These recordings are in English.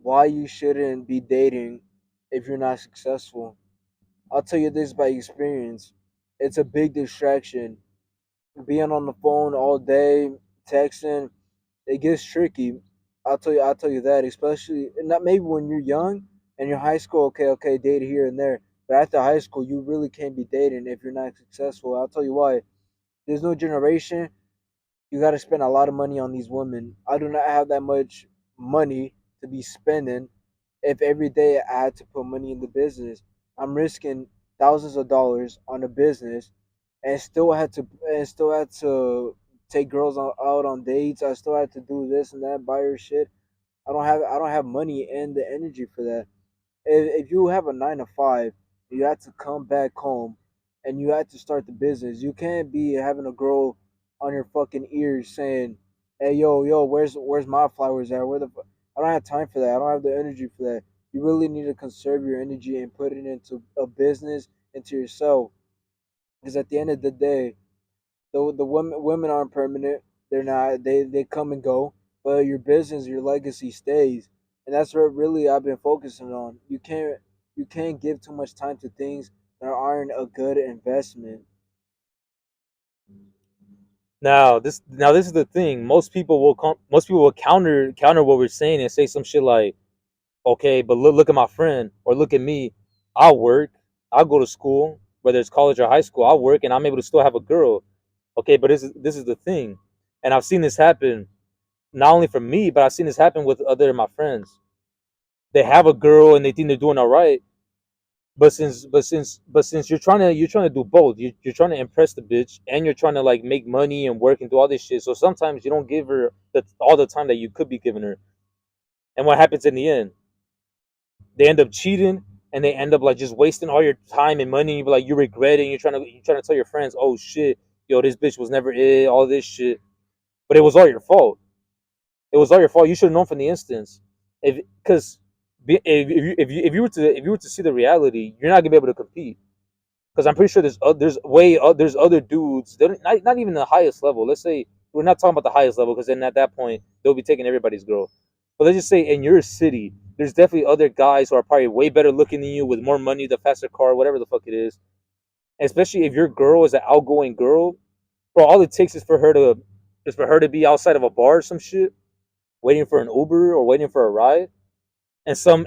why you shouldn't be dating if you're not successful. I'll tell you this by experience. It's a big distraction. Being on the phone all day, texting, it gets tricky. I'll tell you that, especially not maybe when you're young and you're high school, okay, date here and there. But after high school you really can't be dating if you're not successful. I'll tell you why. There's no generation. You got to spend a lot of money on these women. I do not have that much money to be spending if every day I had to put money in the business. I'm risking thousands of dollars on a business and still had to take girls out on dates. I still had to do this and that, buy her shit. I don't have money and the energy for that. If you have a 9 to 5, you have to come back home and you have to start the business. You can't be having a girl on your fucking ears saying, "Hey, yo, where's my flowers at? I don't have time for that. I don't have the energy for that." You really need to conserve your energy and put it into a business, into yourself. Because at the end of the day, the women aren't permanent. They're not. They come and go. But your business, your legacy stays, and that's what really I've been focusing on. You can't give too much time to things that aren't a good investment. Now this is the thing. Most people will counter what we're saying and say some shit like, okay, but look at my friend or look at me. I'll work. I'll go to school, whether it's college or high school. I'll work and I'm able to still have a girl. Okay, but this is the thing, and I've seen this happen not only for me, but I've seen this happen with other of my friends. They have a girl and they think they're doing all right, but since you're trying to do both. You're trying to impress the bitch and you're trying to like make money and work and do all this shit. So sometimes you don't give her all the time that you could be giving her. And what happens in the end? They end up cheating and they end up like just wasting all your time and money. But like you regret it. And you're trying to tell your friends, oh shit, yo, this bitch was never it. All this shit, but it was all your fault. It was all your fault. You should have known from the instance. If because if you were to see the reality, you're not gonna be able to compete. Because I'm pretty sure there's other dudes. They're not even the highest level. Let's say we're not talking about the highest level because then at that point they'll be taking everybody's girl. But let's just say in your city, there's definitely other guys who are probably way better looking than you with more money, the faster car, whatever the fuck it is. Especially if your girl is an outgoing girl, bro. All it takes is for her to be outside of a bar or some shit, waiting for an Uber or waiting for a ride, and some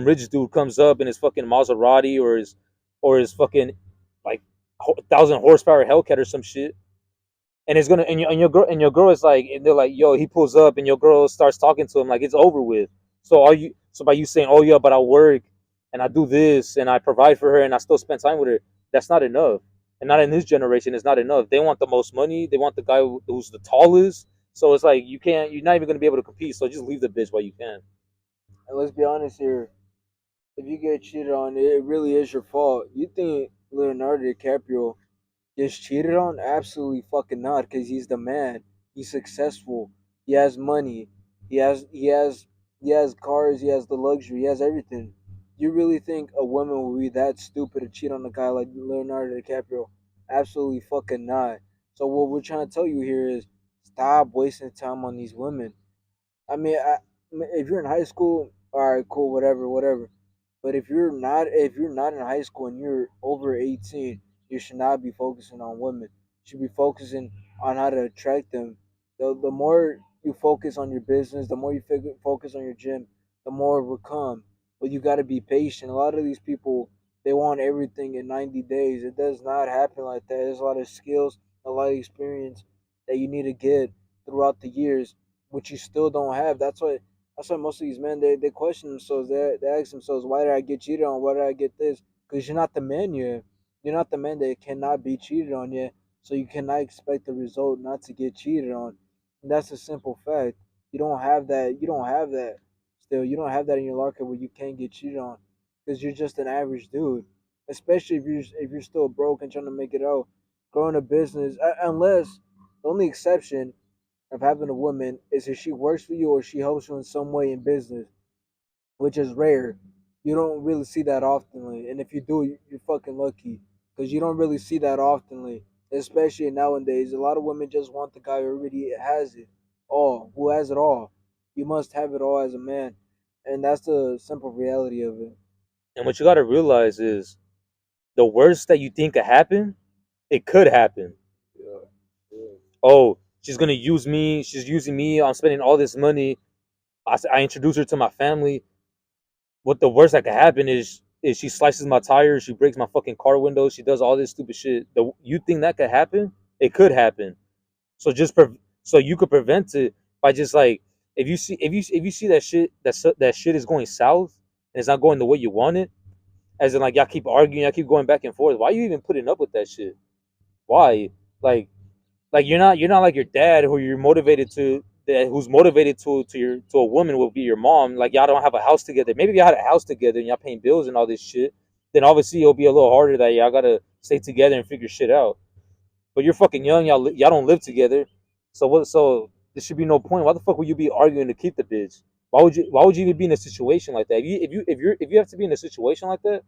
rich dude comes up in his fucking Maserati or his fucking like 1,000 horsepower Hellcat or some shit, and it's gonna and your girl is like, and they're like, yo, he pulls up and your girl starts talking to him like it's over with. So by you saying, oh yeah, but I work and I do this and I provide for her and I still spend time with her, that's not enough. And not in this generation, it's not enough. They want the most money. They want the guy who's the tallest. So it's like you're not even gonna be able to compete. So just leave the bitch while you can. And let's be honest here. If you get cheated on, it really is your fault. You think Leonardo DiCaprio gets cheated on? Absolutely fucking not, because he's the man. He's successful. He has money. He has cars. He has the luxury. He has everything. You really think a woman would be that stupid to cheat on a guy like Leonardo DiCaprio? Absolutely fucking not. So what we're trying to tell you here is stop wasting time on these women. If you're in high school, all right, cool, whatever. But if you're not in high school and you're over 18, you should not be focusing on women. You should be focusing on how to attract them. The more you focus on your business, the more you focus on your gym, the more it will come. But you got to be patient. A lot of these people, they want everything in 90 days. It does not happen like that. There's a lot of skills, a lot of experience that you need to get throughout the years, which you still don't have. That's why most of these men, they question themselves. They ask themselves, why did I get cheated on? Why did I get this? Because you're not the man yet. You're not the man that cannot be cheated on yet. So you cannot expect the result not to get cheated on. And that's a simple fact. You don't have that. You don't have that. Still, you don't have that in your locker where you can't get cheated on because you're just an average dude. Especially if you're still broke and trying to make it out, growing a business. Unless the only exception of having a woman is if she works for you or she helps you in some way in business, which is rare. You don't really see that oftenly, and if you do, you're fucking lucky because you don't really see that oftenly. Especially nowadays, a lot of women just want the guy who already has it all, who has it all. You must have it all as a man. And that's the simple reality of it. And what you gotta realize is the worst that you think could happen, it could happen. Yeah. Yeah. Oh, she's gonna use me. She's using me. I'm spending all this money. I introduce her to my family. What the worst that could happen is she slices my tires. She breaks my fucking car windows. She does all this stupid shit. You think that could happen? It could happen. So so you could prevent it by just like if you see that that shit is going south and it's not going the way you want it, as in like y'all keep arguing, y'all keep going back and forth. Why are you even putting up with that shit? Why? Like you're not like your dad who you're motivated to that who's motivated to a woman will be your mom. Like y'all don't have a house together. Maybe if y'all had a house together and y'all paying bills and all this shit, then obviously it'll be a little harder that y'all gotta stay together and figure shit out. But you're fucking young, y'all don't live together. So what so there should be no point. Why the fuck would you be arguing to keep the bitch? Why would you even be in a situation like that? If you have to be in a situation like that,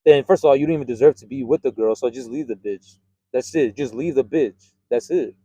then first of all, you don't even deserve to be with the girl. So just leave the bitch. That's it. Just leave the bitch. That's it.